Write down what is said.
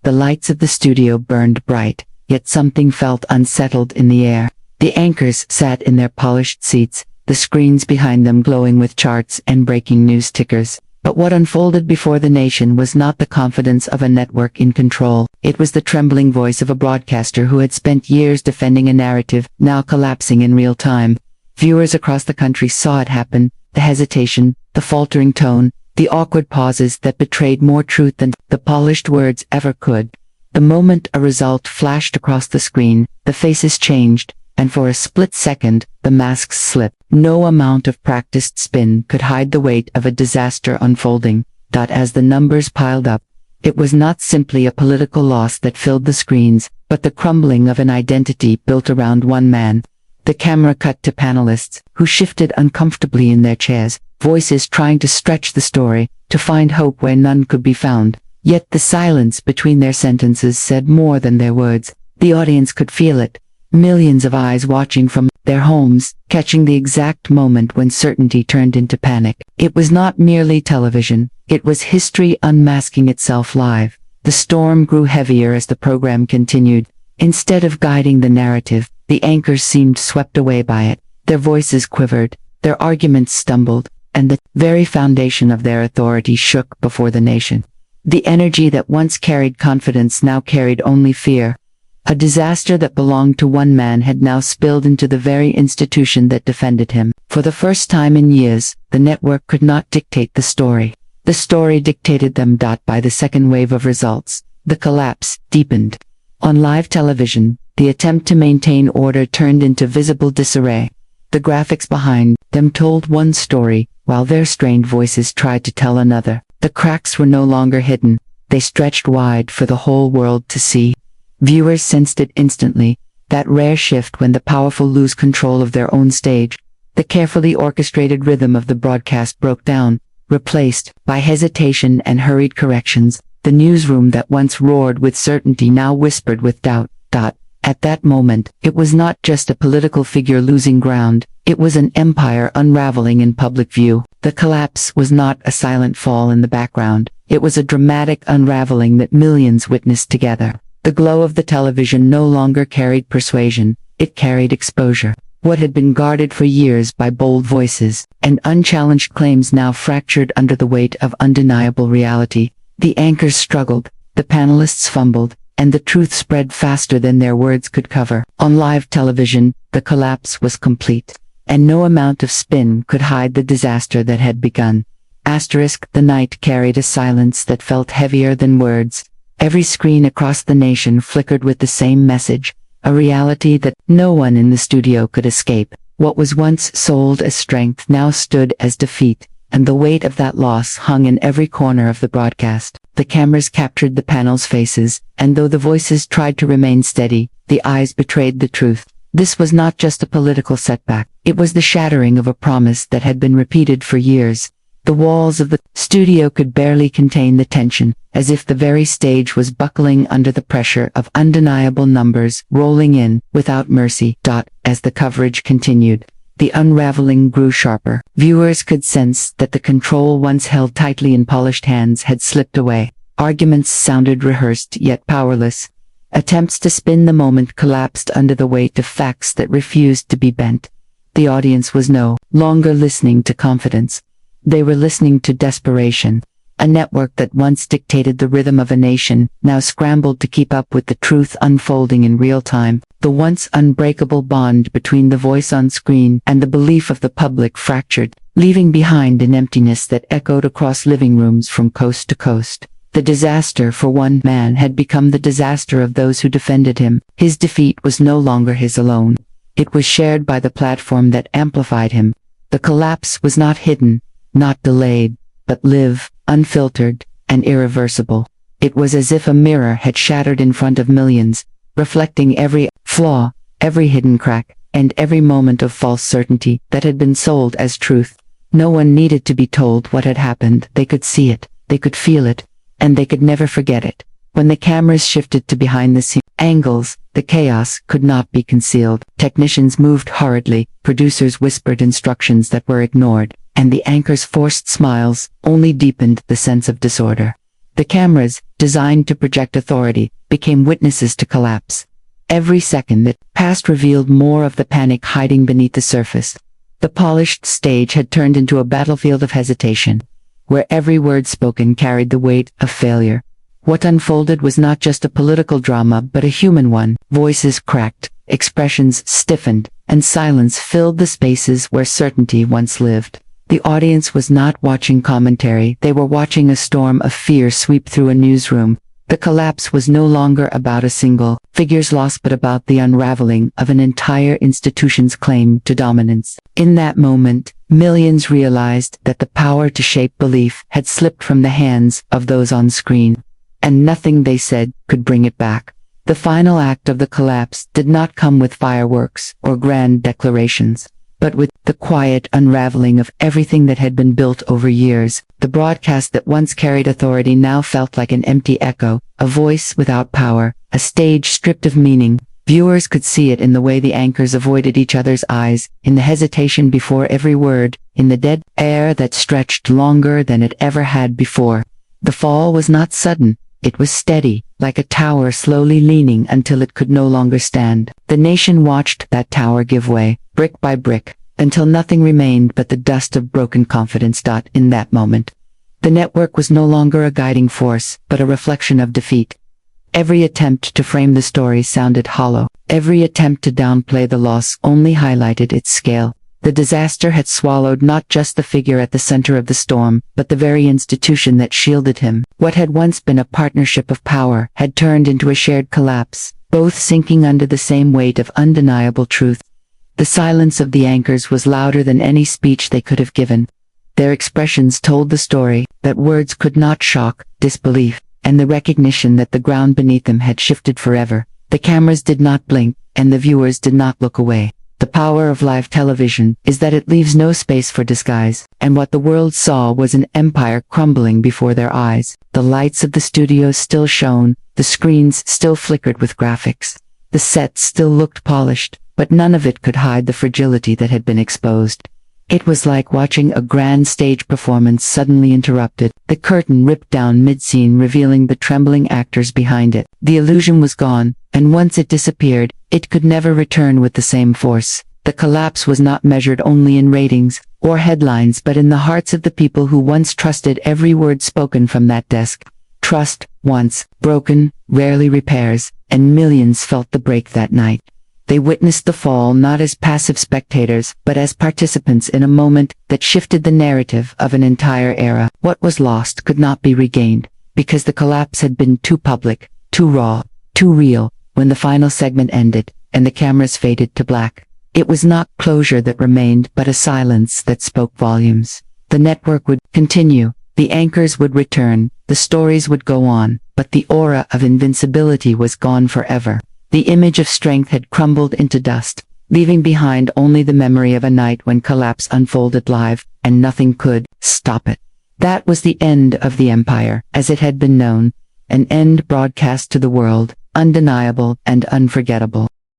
The lights of the studio burned bright, yet something felt unsettled in the air. The anchors sat in their polished seats, the screens behind them glowing with charts and breaking news tickers. But what unfolded before the nation was not the confidence of a network in control. It was the trembling voice of a broadcaster who had spent years defending a narrative, now collapsing in real time. Viewers across the country saw it happen, the hesitation, the faltering tone, the awkward pauses that betrayed more truth than the polished words ever could. The moment a result flashed across the screen, the faces changed, and for a split second, the masks slipped. No amount of practiced spin could hide the weight of a disaster unfolding. As the numbers piled up, it was not simply a political loss that filled the screens, but the crumbling of an identity built around one man. The camera cut to panelists, who shifted uncomfortably in their chairs, voices trying to stretch the story, to find hope where none could be found. Yet the silence between their sentences said more than their words. The audience could feel it. Millions of eyes watching from their homes, catching the exact moment when certainty turned into panic. It was not merely television, it was history unmasking itself live. The storm grew heavier as the program continued. Instead of guiding the narrative, the anchors seemed swept away by it. Their voices quivered, their arguments stumbled, and the very foundation of their authority shook before the nation. The energy that once carried confidence now carried only fear. A disaster that belonged to one man had now spilled into the very institution that defended him. For the first time in years, the network could not dictate the story. The story dictated them. By the second wave of results, the collapse deepened. On live television, the attempt to maintain order turned into visible disarray. The graphics behind them told one story, while their strained voices tried to tell another. The cracks were no longer hidden, they stretched wide for the whole world to see. Viewers sensed it instantly, that rare shift when the powerful lose control of their own stage. The carefully orchestrated rhythm of the broadcast broke down, replaced by hesitation and hurried corrections. The newsroom that once roared with certainty now whispered with doubt. At that moment, it was not just a political figure losing ground, it was an empire unraveling in public view. The collapse was not a silent fall in the background, it was a dramatic unraveling that millions witnessed together. The glow of the television no longer carried persuasion, it carried exposure. What had been guarded for years by bold voices and unchallenged claims now fractured under the weight of undeniable reality. The anchors struggled, the panelists fumbled, and the truth spread faster than their words could cover. On live television, the collapse was complete, and no amount of spin could hide the disaster that had begun. The night carried a silence that felt heavier than words. Every screen across the nation flickered with the same message, a reality that no one in the studio could escape. What was once sold as strength now stood as defeat, and the weight of that loss hung in every corner of the broadcast. The cameras captured the panel's faces, and though the voices tried to remain steady, the eyes betrayed the truth. This was not just a political setback, it was the shattering of a promise that had been repeated for years. The walls of the studio could barely contain the tension, as if the very stage was buckling under the pressure of undeniable numbers rolling in without mercy. As the coverage continued, the unraveling grew sharper. Viewers could sense that the control once held tightly in polished hands had slipped away. Arguments sounded rehearsed yet powerless. Attempts to spin the moment collapsed under the weight of facts that refused to be bent. The audience was no longer listening to confidence. They were listening to desperation. A network that once dictated the rhythm of a nation now scrambled to keep up with the truth unfolding in real time. The once unbreakable bond between the voice on screen and the belief of the public fractured, leaving behind an emptiness that echoed across living rooms from coast to coast. The disaster for one man had become the disaster of those who defended him. His defeat was no longer his alone. It was shared by the platform that amplified him. The collapse was not hidden, not delayed, but live, unfiltered, and irreversible. It was as if a mirror had shattered in front of millions, reflecting every flaw, every hidden crack, and every moment of false certainty that had been sold as truth. No one needed to be told what had happened. They could see it, they could feel it, and they could never forget it. When the cameras shifted to behind-the-scenes angles, the chaos could not be concealed. Technicians moved hurriedly, producers whispered instructions that were ignored, and the anchor's forced smiles only deepened the sense of disorder. The cameras, designed to project authority, became witnesses to collapse. Every second that passed revealed more of the panic hiding beneath the surface. The polished stage had turned into a battlefield of hesitation, where every word spoken carried the weight of failure. What unfolded was not just a political drama but a human one. Voices cracked, expressions stiffened, and silence filled the spaces where certainty once lived. The audience was not watching commentary, they were watching a storm of fear sweep through a newsroom. The collapse was no longer about a single figure's loss but about the unraveling of an entire institution's claim to dominance. In that moment, millions realized that the power to shape belief had slipped from the hands of those on screen, and nothing they said could bring it back. The final act of the collapse did not come with fireworks or grand declarations, but with the quiet unraveling of everything that had been built over years. The broadcast that once carried authority now felt like an empty echo, a voice without power, a stage stripped of meaning. Viewers could see it in the way the anchors avoided each other's eyes, in the hesitation before every word, in the dead air that stretched longer than it ever had before. The fall was not sudden, it was steady, like a tower slowly leaning until it could no longer stand. The nation watched that tower give way, brick by brick, until nothing remained but the dust of broken confidence. In that moment, the network was no longer a guiding force, but a reflection of defeat. Every attempt to frame the story sounded hollow. Every attempt to downplay the loss only highlighted its scale. The disaster had swallowed not just the figure at the center of the storm, but the very institution that shielded him. What had once been a partnership of power had turned into a shared collapse, both sinking under the same weight of undeniable truth. The silence of the anchors was louder than any speech they could have given. Their expressions told the story that words could not shock disbelief, and the recognition that the ground beneath them had shifted forever. The cameras did not blink, and the viewers did not look away. The power of live television is that it leaves no space for disguise, and what the world saw was an empire crumbling before their eyes. The lights of the studios still shone, the screens still flickered with graphics. The sets still looked polished, but none of it could hide the fragility that had been exposed. It was like watching a grand stage performance suddenly interrupted, the curtain ripped down mid-scene revealing the trembling actors behind it. The illusion was gone, and once it disappeared, it could never return with the same force. The collapse was not measured only in ratings or headlines but in the hearts of the people who once trusted every word spoken from that desk. Trust, once broken, rarely repairs, and millions felt the break that night. They witnessed the fall not as passive spectators, but as participants in a moment that shifted the narrative of an entire era. What was lost could not be regained, because the collapse had been too public, too raw, too real. When the final segment ended, and the cameras faded to black, it was not closure that remained, but a silence that spoke volumes. The network would continue, the anchors would return, the stories would go on, but the aura of invincibility was gone forever. The image of strength had crumbled into dust, leaving behind only the memory of a night when collapse unfolded live, and nothing could stop it. That was the end of the empire, as it had been known, an end broadcast to the world, undeniable and unforgettable.